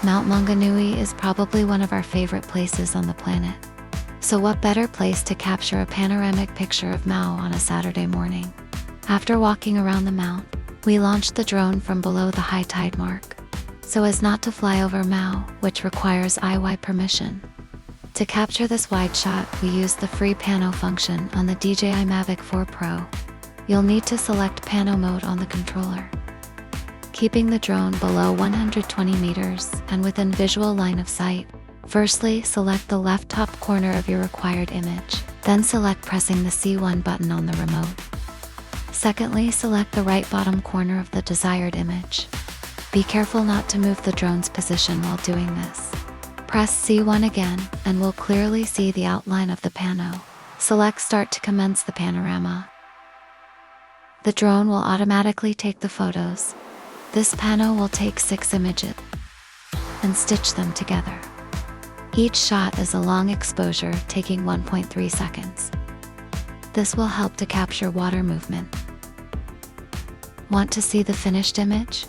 Mount Maunganui is probably one of our favorite places on the planet. So what better place to capture a panoramic picture of Mau on a Saturday morning? After walking around the mount, we launched the drone from below the high tide mark, so as not to fly over Mau, which requires DJI permission. To capture this wide shot, we used the free pano function on the DJI Mavic 4 Pro. You'll need to select pano mode on the controller. Keeping the drone below 120 meters and within visual line of sight, firstly select the left top corner of your required image, then select pressing the C1 button on the remote. Secondly, select the right bottom corner of the desired image. Be careful not to move the drone's position while doing this. Press C1 again, and we'll clearly see the outline of the pano. Select Start to commence the panorama. The drone will automatically take the photos. This pano will take 6 images and stitch them together. Each shot is a long exposure, taking 1.3 seconds. This will help to capture water movement. Want to see the finished image?